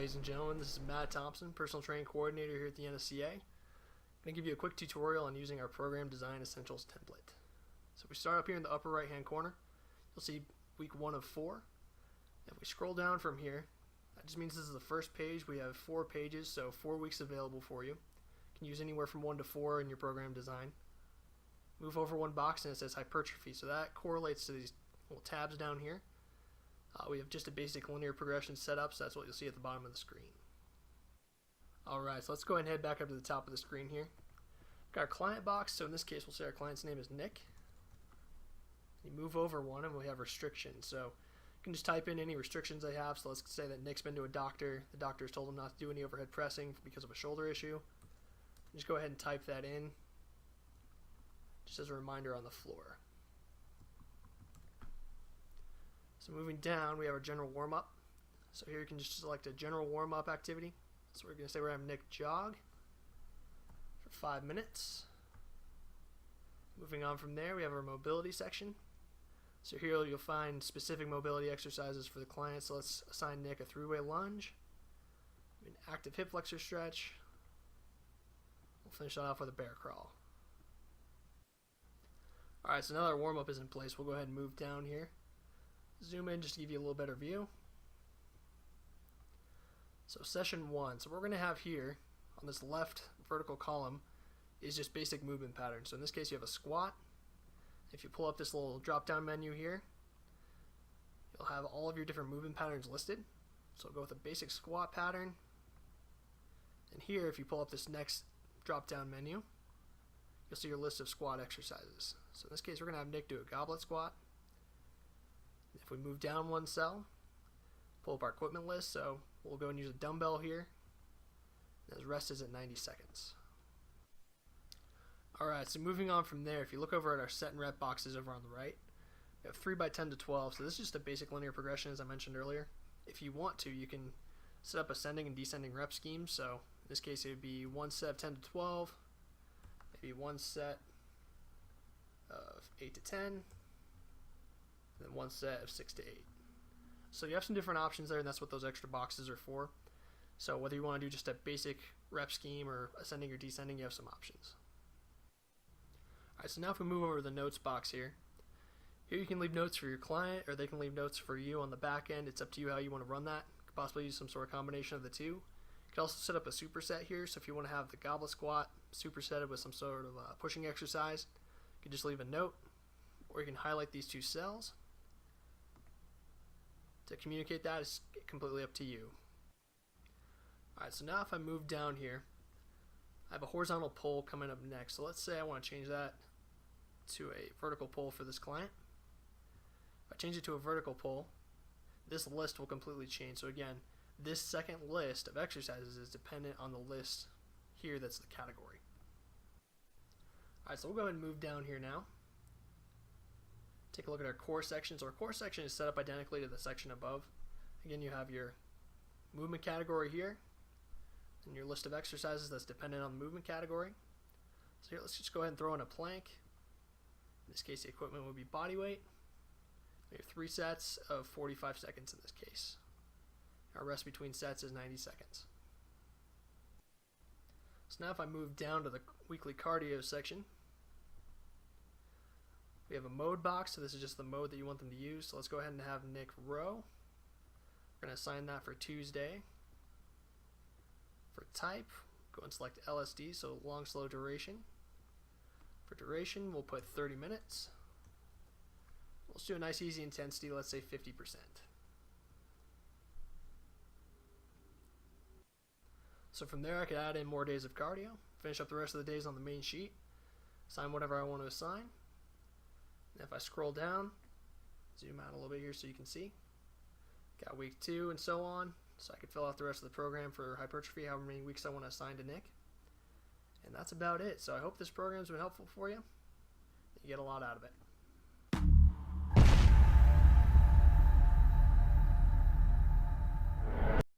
ladies and gentlemen, this is Matt Thompson, Personal Training Coordinator here at the NSCA. I'm going to give you a quick tutorial on using our Program Design Essentials template. So if we start up here in the upper right hand corner, you'll see week 1 of 4. If we scroll down from here, that just means this is the first page. We have 4 pages, so 4 weeks available for you. You can use anywhere from 1 to 4 in your program design. Move over one box and it says hypertrophy, so that correlates to these little tabs down here. We have just a basic linear progression set up, so that's what you'll see at the bottom of the screen. Alright, so let's go ahead and head back up to the top of the screen here. Got our client box, so in this case we'll say our client's name is Nick. You move over one and we have restrictions, so you can just type in any restrictions they have. So let's say that Nick's been to a doctor, the doctor has told him not to do any overhead pressing because of a shoulder issue. Just go ahead and type that in, just as a reminder on the floor. So moving down, we have our general warm-up. So here you can just select a general warm-up activity. So we're going to say we're going to have Nick jog for 5 minutes. Moving on from there, we have our mobility section. So here you'll find specific mobility exercises for the client. So let's assign Nick a 3-way lunge, an active hip flexor stretch. We'll finish that off with a bear crawl. Alright, so now that our warm-up is in place, we'll go ahead and move down here. Zoom in just to give you a little better view. So session 1. So what we're going to have here on this left vertical column is just basic movement patterns. So in this case you have a squat. If you pull up this little drop down menu here, you'll have all of your different movement patterns listed. So we'll go with a basic squat pattern. And here if you pull up this next drop down menu, you'll see your list of squat exercises. So in this case we're going to have Nick do a goblet squat. If we move down one cell, pull up our equipment list, so we'll go and use a dumbbell here. And his rest is at 90 seconds. Alright, so moving on from there, if you look over at our set and rep boxes over on the right, we have 3 by 10 to 12, so this is just a basic linear progression as I mentioned earlier. If you want to, you can set up ascending and descending rep schemes, so in this case it would be 1 set of 10 to 12, maybe 1 set of 8 to 10, and then 1 set of 6 to 8. So you have some different options there, and that's what those extra boxes are for. So whether you want to do just a basic rep scheme or ascending or descending, you have some options. Alright, so now if we move over to the notes box here, you can leave notes for your client, or they can leave notes for you on the back end. It's up to you how you want to run that. You could possibly use some sort of combination of the two. You can also set up a superset here, so if you want to have the goblet squat supersetted with some sort of pushing exercise, you can just leave a note, or you can highlight these 2 cells. To communicate that is completely up to you. Alright, so now if I move down here, I have a horizontal pull coming up next. So let's say I want to change that to a vertical pull for this client. If I change it to a vertical pull, this list will completely change. So again, this second list of exercises is dependent on the list here that's the category. Alright, so we'll go ahead and move down here now. Take a look at our core section. So our core section is set up identically to the section above. Again, you have your movement category here and your list of exercises that's dependent on the movement category. So here, let's just go ahead and throw in a plank. In this case, the equipment would be body weight. We have 3 sets of 45 seconds in this case. Our rest between sets is 90 seconds. So now if I move down to the weekly cardio section, we have a mode box, so this is just the mode that you want them to use. So let's go ahead and have Nick row. We're going to assign that for Tuesday. For type, go and select LSD, so long slow duration. For duration, we'll put 30 minutes. Let's do a nice easy intensity, let's say 50%. So from there I could add in more days of cardio, finish up the rest of the days on the main sheet, assign whatever I want to assign. And if I scroll down, zoom out a little bit here so you can see, got week 2 and so on, so I could fill out the rest of the program for hypertrophy, however many weeks I want to assign to Nick. And that's about it. So I hope this program's been helpful for you. You get a lot out of it.